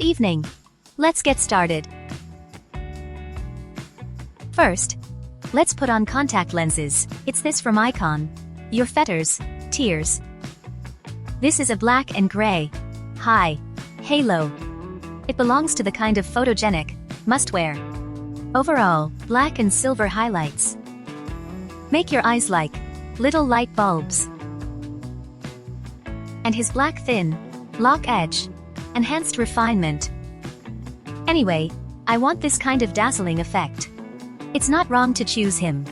Good evening. Let's get started. First, let's put on contact lenses. It's this from Icon. Your fetters, tears. This is a black and gray. High. Halo. It belongs to the kind of photogenic, must-wear. Overall, black and silver highlights. Make your eyes like little light bulbs. And his black thin, lock edge. Enhanced refinement. Anyway, I want this kind of dazzling effect. It's not wrong to choose him.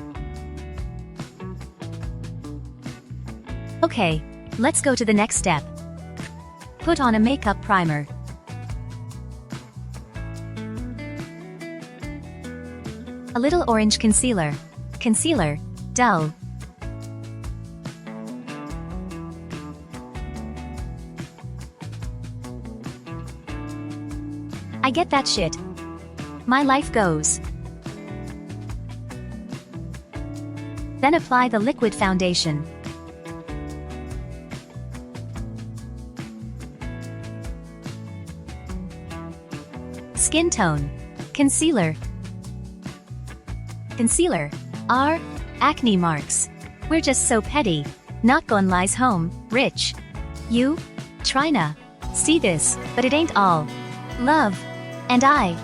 Okay, let's go to the next step. Put on a makeup primer. A little orange concealer. Concealer, dull. I get that shit. My life goes. Then apply the liquid foundation. Skin tone. Concealer. Concealer. R. Acne marks. We're just so petty. Not gon' lies home, rich. You? Tryna. See this, but it ain't all. Love. And I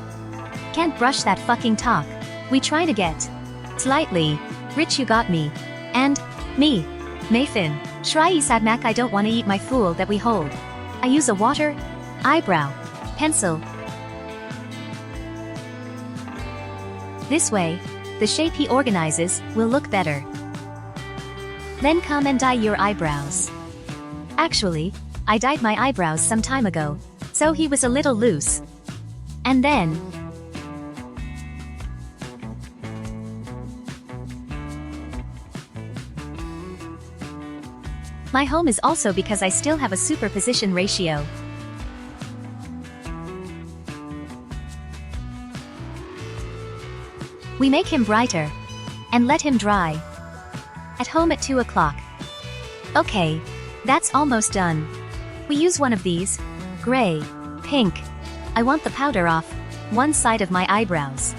can't brush that fucking talk. We try to get slightly rich. You got me. And me. Mayfin. Shrai Sadmak. I don't wanna eat my fool that we hold. I use a water, eyebrow, pencil. This way, the shape he organizes will look better. Then come and dye your eyebrows. Actually, I dyed my eyebrows some time ago, so he was a little loose. And then my home is also because I still have a superposition ratio. We make him brighter and let him dry. At home at 2 o'clock. Okay, that's almost done. We use one of these. Gray, pink. I want the powder off one side of my eyebrows.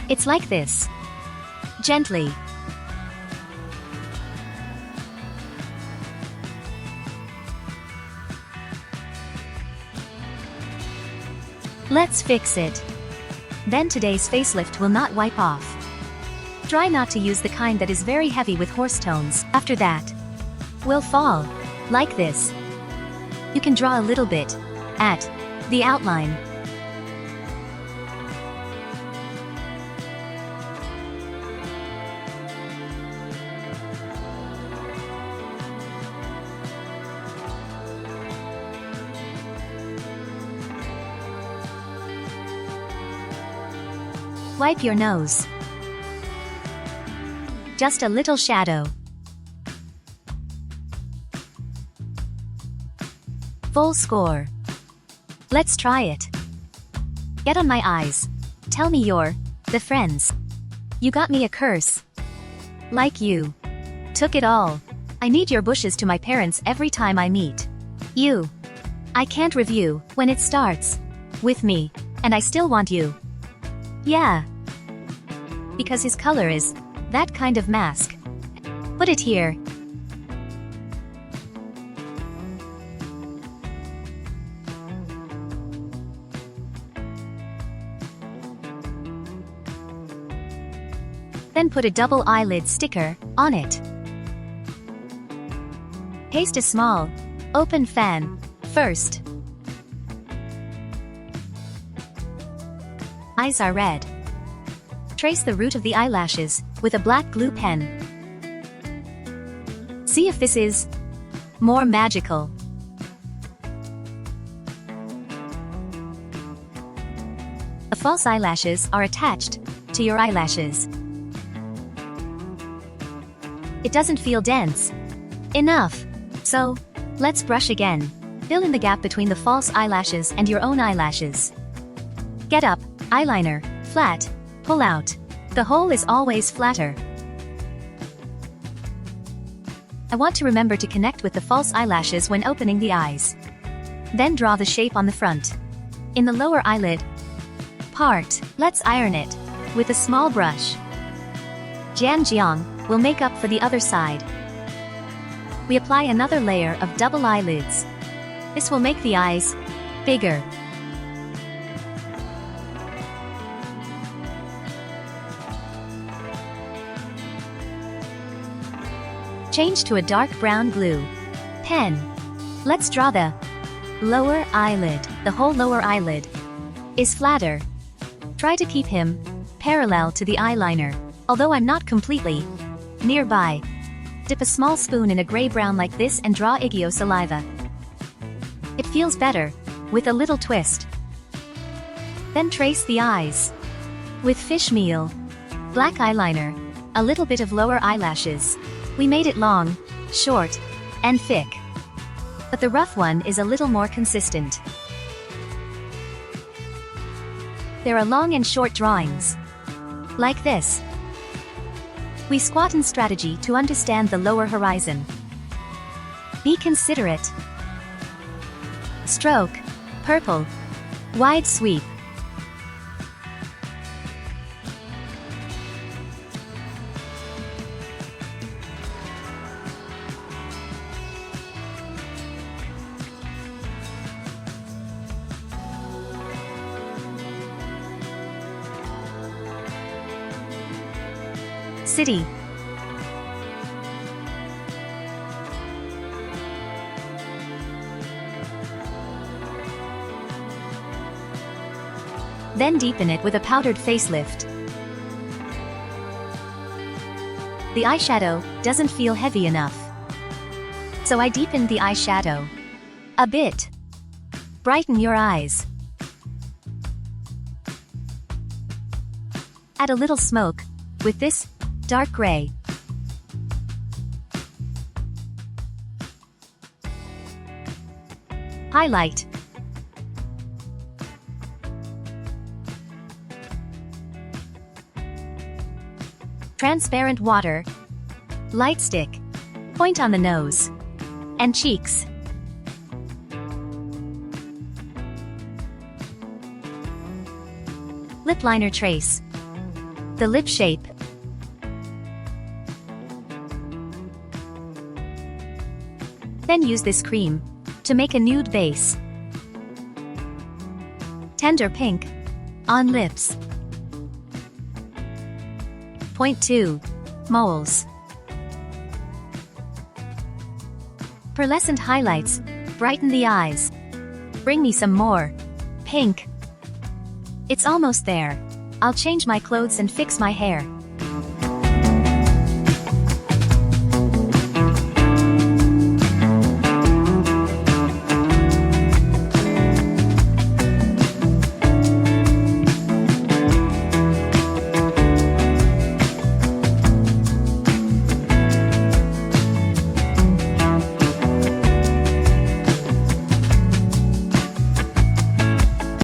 It's like this. Gently. Let's fix it. Then today's facelift will not wipe off. Try not to use the kind that is very heavy with horse tones. After that, will fall. Like this. You can draw a little bit at the outline. Wipe your nose. Just a little shadow. Full score. Let's try it. Get on my eyes. Tell me you're the friends. You got me a curse. Like you took it all. I need your bushes to my parents every time I meet you. I can't review when it starts with me, and I still want you. Yeah. Because his color is that kind of mask. Put it here. Then put a double eyelid sticker on it. Paste a small, open fan first. Eyes are red. Trace the root of the eyelashes with a black glue pen. See if this is more magical. The false eyelashes are attached to your eyelashes. It doesn't feel dense enough. So, let's brush again. Fill in the gap between the false eyelashes and your own eyelashes. Get up, eyeliner, flat, pull out. The hole is always flatter. I want to remember to connect with the false eyelashes when opening the eyes. Then draw the shape on the front. In the lower eyelid part, let's iron it with a small brush. Jiang will make up for the other side. We apply another layer of double eyelids. This will make the eyes bigger. Change to a dark brown glue pen. Let's draw the lower eyelid. The whole lower eyelid is flatter. Try to keep him parallel to the eyeliner, although I'm not completely nearby. Dip a small spoon in a gray-brown like this and draw Aegyo saliva. It feels better with a little twist. Then trace the eyes with fish meal, black eyeliner, a little bit of lower eyelashes. We made it long, short, and thick. But the rough one is a little more consistent. There are long and short drawings. Like this. We squat in strategy to understand the lower horizon. Be considerate. Stroke. Purple. Wide sweep. City. Then deepen it with a powdered facelift. The eyeshadow doesn't feel heavy enough, so I deepened the eyeshadow a bit. Brighten your eyes. Add a little smoke with this dark gray. Highlight. Transparent water. Light stick. Point on the nose and cheeks. Lip liner trace. The lip shape. Then use this cream to make a nude base. Tender pink on lips. Point 2. Moles. Pearlescent highlights brighten the eyes. Bring me some more pink. It's almost there. I'll change my clothes and fix my hair.